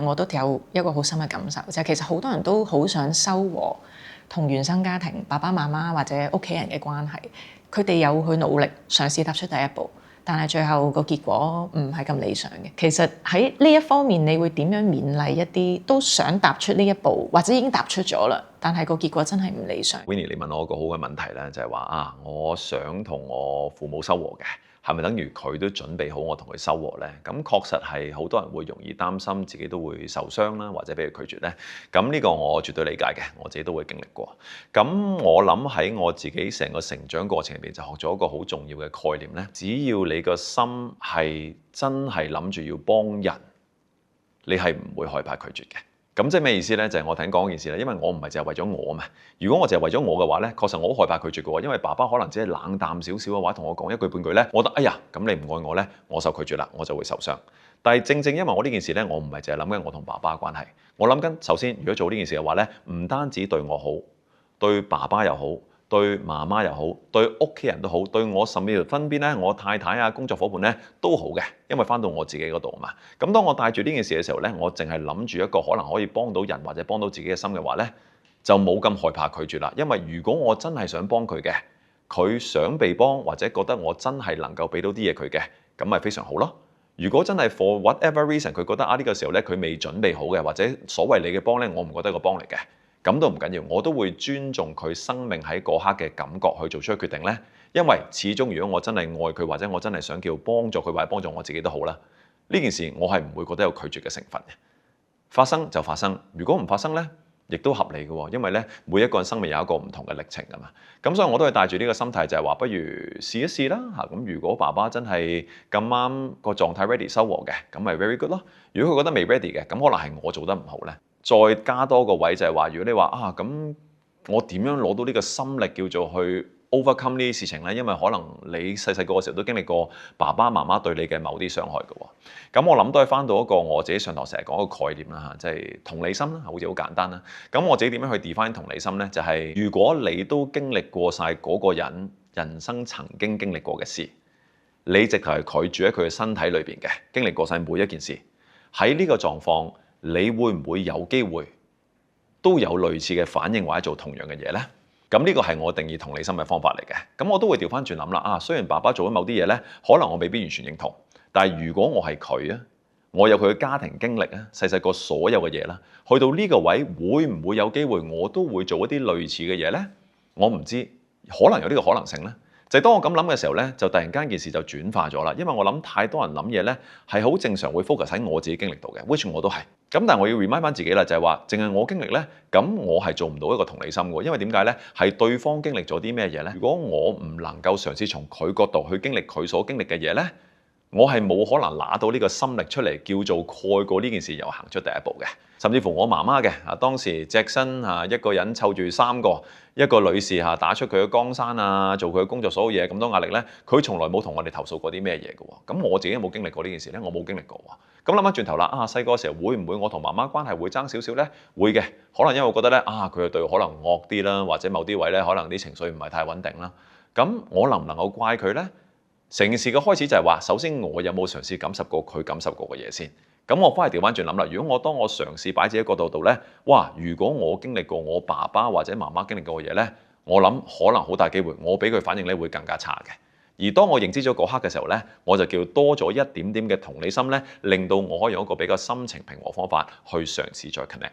我都有一個好深嘅感受，就係其實好多人都好想修和同原生家庭爸爸媽媽或者屋企人嘅關係，佢哋有去努力嘗試踏出第一步，但係最後個結果唔係咁理想嘅。其實喺呢一方面，你會點樣勉勵一啲都想踏出呢一步，或者已經踏出咗啦，但係個結果真係唔理想。Winnie， 你問我一個好嘅問題咧，就係話我想同我父母修和嘅，係咪等於佢都準備好我同佢修和咧？咁確實係好多人會容易擔心自己都會受傷啦，或者俾佢拒絕咧。咁呢個我絕對理解嘅，我自己都會經歷過。咁我諗喺我自己成個成長過程入邊，就學咗一個好重要嘅概念咧。只要你個心係真係諗住要幫人，你係唔會害怕拒絕嘅。咁即係咩意思咧？就係我頭先講嗰件事咧，因為我唔係淨係為咗我嘛。如果我淨係為咗我嘅話咧，確實我好害怕拒絕嘅喎。因為爸爸可能只係冷淡少少嘅話，同我講一句半句咧，我覺得哎呀，咁你唔愛我咧，我受拒絕啦，我就會受傷。但係正正因為我呢件事咧，我唔係淨係諗緊我同爸爸嘅關係，我諗緊首先，如果做呢件事嘅話咧，唔單止對我好，對爸爸又好，對媽媽又好，對屋企人都好，對我甚至乎身邊咧，我太太啊、工作夥伴咧都好嘅，因為翻到我自己嗰度啊嘛。咁當我帶住呢件事嘅時候咧，我淨係諗住一個可能可以幫到人或者幫到自己嘅心嘅話咧，就冇咁害怕拒絕啦。因為如果我真係想幫佢嘅，佢想被幫或者覺得我真係能夠俾到啲嘢佢嘅，咁咪非常好咯。如果真係 for whatever reason 佢覺得呢個時候咧佢未準備好嘅，或者所謂你嘅幫咧，我唔覺得係個幫嚟嘅。咁都唔緊要，我都會尊重佢生命喺嗰刻嘅感覺去做出決定咧。因為始終如果我真係愛佢，或者我真係想叫幫助佢，或者幫助我自己都好啦。呢件事我係唔會覺得有拒絕嘅成分嘅。發生就發生，如果唔發生咧，亦都合理嘅喎。因為咧，每一個人生命有一個唔同嘅歷程㗎嘛。咁所以我都係帶住呢個心態，就係話不如試一試啦嚇。咁如果爸爸真係咁啱個狀態 ready 修和嘅，咁咪 very good 咯。如果佢覺得未 ready 嘅，咁可能係我做得唔好咧。再加多個位就係話，如果你話咁我點樣攞到呢個心力叫做去 overcome 呢啲事情咧？因為可能你細細個嘅時候都經歷過爸爸媽媽對你嘅某啲傷害嘅喎。咁我諗都係翻到一個我自己上堂成日講嘅概念啦嚇，即係同理心啦，好似好簡單啦。咁我自己點樣去 define 同理心咧？就係如果你都經歷過晒嗰個人生曾經經歷過嘅事，你直頭係佢住喺佢嘅身體裏邊嘅，經歷過晒每一件事，喺呢個狀況，你會唔會有機會都有類似嘅反應或者做同樣嘅嘢呢？咁呢個係我定義同理心嘅方法嚟嘅。咁我都會調翻轉諗啦。雖然爸爸做咗某啲嘢呢，可能我未必完全認同，但係如果我係佢啊，我有佢嘅家庭經歷啊，細細個所有嘅嘢啦，去到呢個位會唔會有機會我都會做一啲類似嘅嘢呢？我唔知，可能有呢個可能性呢。就係當我咁諗嘅時候咧，就突然間件事就轉化咗啦。因為我諗太多人諗嘢咧，係好正常會 focus 喺我自己經歷到嘅 which 我都係。咁但係我要 remind 翻自己啦，就係話，淨係我經歷咧，咁我係做唔到一個同理心嘅。因為點解咧？係對方經歷咗啲咩嘢咧？如果我唔能夠嘗試從佢角度去經歷佢所經歷嘅嘢咧，我係冇可能拿到呢個心力出嚟，叫做蓋過呢件事，又行出第一步嘅。甚至乎我媽媽嘅當時隻身一個人湊住3個，一個女士打出佢嘅江山做佢嘅工作所有嘢，咁多壓力咧，佢從來冇同我哋投訴過啲咩嘢嘅喎。咁我自己有冇經歷過呢件事咧？我冇經歷過喎。咁諗翻轉頭啦，細個嘅時候會唔會我同媽媽關係會爭少少咧？會嘅，可能因為我覺得咧佢對我可能惡啲啦，或者某啲位咧可能啲情緒唔係太穩定啦。咁我能唔能夠怪佢咧？成件事嘅開始就係話，首先我有冇嘗試感受過佢感受過嘅嘢先。咁我翻嚟調翻轉諗啦，如果當我嘗試擺自己角度度咧，哇！如果我經歷過我爸爸或者媽媽經歷過嘅嘢咧，我諗可能好大機會，我俾佢反應咧會更加差嘅。而當我認知咗嗰刻嘅時候咧，我就叫多咗一點點嘅同理心咧，令到我可以用一個比較心情平和方法去嘗試再 connect。